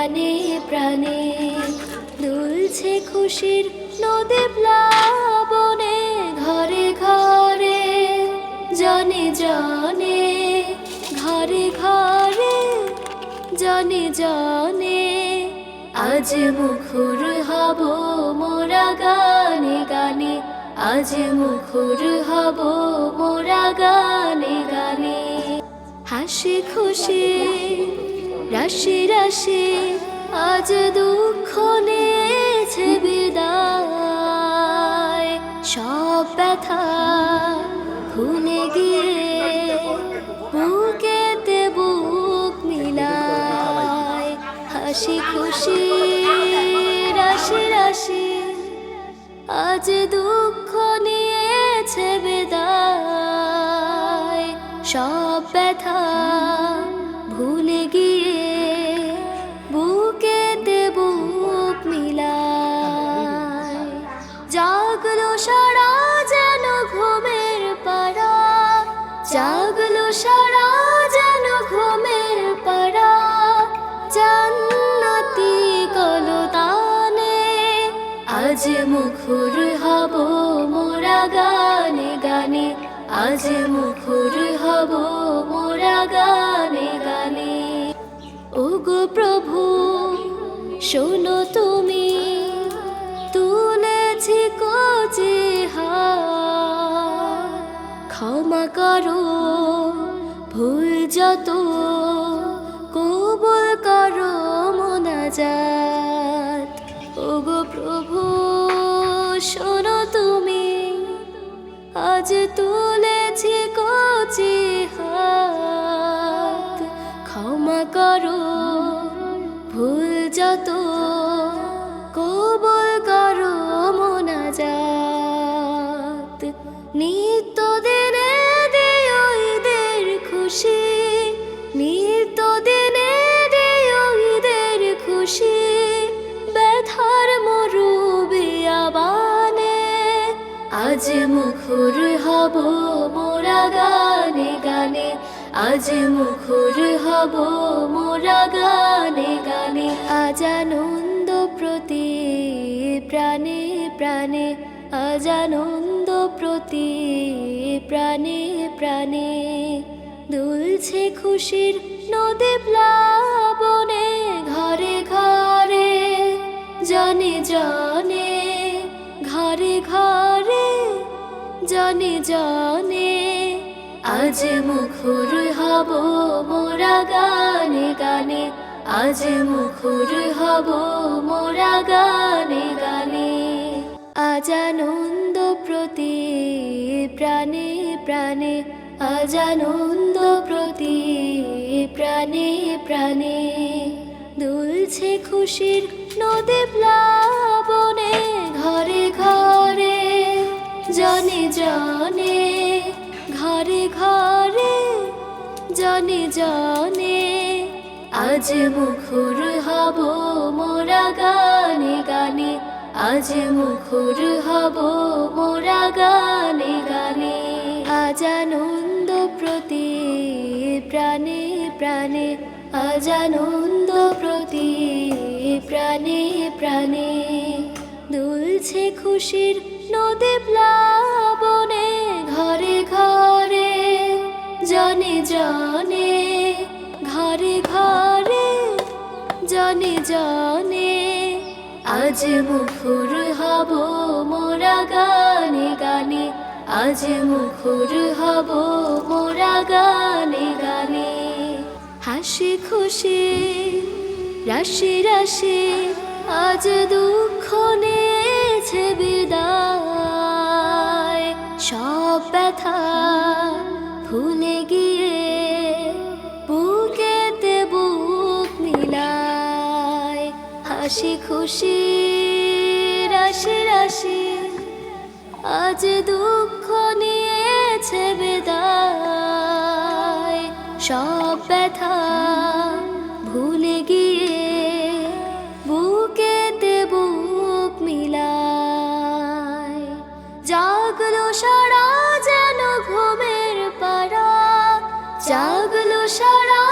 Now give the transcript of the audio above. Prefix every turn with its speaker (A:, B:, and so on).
A: প্রাণে প্রাণে দুলছে খুশির নদী প্লাবনে ঘরে ঘরে জনে জনে ঘরে ঘরে জনে জনে আজ মুখর হব মোরা গানে গানে আজ মুখর হব মোরা গানে গানে হাসি খুশি রাশি রাশি আজ দুঃখ নিয়েছে বিদায় সব ব্যথা ভুলে গিয়ে বুকেতে বুক মিলায় হাসি খুশি রাশি রাশি আজ দুঃখ নিয়েছে বিদায় সব ব্যথা ভুলে গিয়ে বুকেতে বুক মিলায় জাগলো সারা যেন ঘুমের পাড়া জাগলো সারা যেন ঘুমের পাড়া জান্নাতি কলতানে আজ মুখর হব মোরা গানে গানে আজ মুখর হব মোরা গানে গানে ওগো প্রভু শোনো তুমি তুলেছি কচি হাত ক্ষমা করো ভুল যত কবুল করো মোনাজাত ওগো প্রভু শোনো তুমি আজ তুলেছি কচি হাত ক্ষমা করো ভুল যত কবুল করো মোনাজাত নিত্য দিনে দিও ঈদের খুশি নিত্য দিনে দিও ঈদের খুশি ব্যথার মরু বিয়াবানে আজ মুখর হব মোরা গানে গানে আজ মুখর হব মোরা গানে গানে আজ আনন্দ প্রতি প্রাণে প্রাণে আজ আনন্দ প্রতি প্রাণে প্রাণে দুলছে খুশির নদী প্লাবনে ঘরে ঘরে জনে জনে ঘরে ঘরে জনে জনে আজ মুখর হব মোরা গানে গানে আজ মুখর হব মোরা গানে গানে আজ আনন্দ প্রতি প্রাণে প্রাণে আজ আনন্দ প্রতি প্রাণে প্রাণে দুলছে খুশির নদী প্লাবনে ঘরে ঘরে জনে জনে ঘরে ঘরে জনে জনে আজ মুখর হব মোরা গানে গানে আজ মুখর হব মোরা গানে গানে আজ আনন্দ প্রতি প্রাণে প্রাণে আজ আনন্দ প্রতি প্রাণে প্রাণে দুলছে খুশির নদী প্লাবনে ঘরে ঘরে জনে জনে ঘরে ঘরে জনে জনে আজ মুখর হব মোরা গানে গানে আজ মুখর হব মোরা গানে গানে হাসি খুশি রাশি রাশি আজ দুঃখ নিয়েছে বিদায় সব ব্যথা ভুলে গিয়ে বুকেতে বুক মিলায় হাসি খুশি রাশি রাশি আজ দুঃখ নিয়েছে বিদায় সব ব্যথা ভুলে গিয়ে বুকেতে বুক মিলায় জাগলো সারা যেন ঘুমের পাড়া জাগলো সারা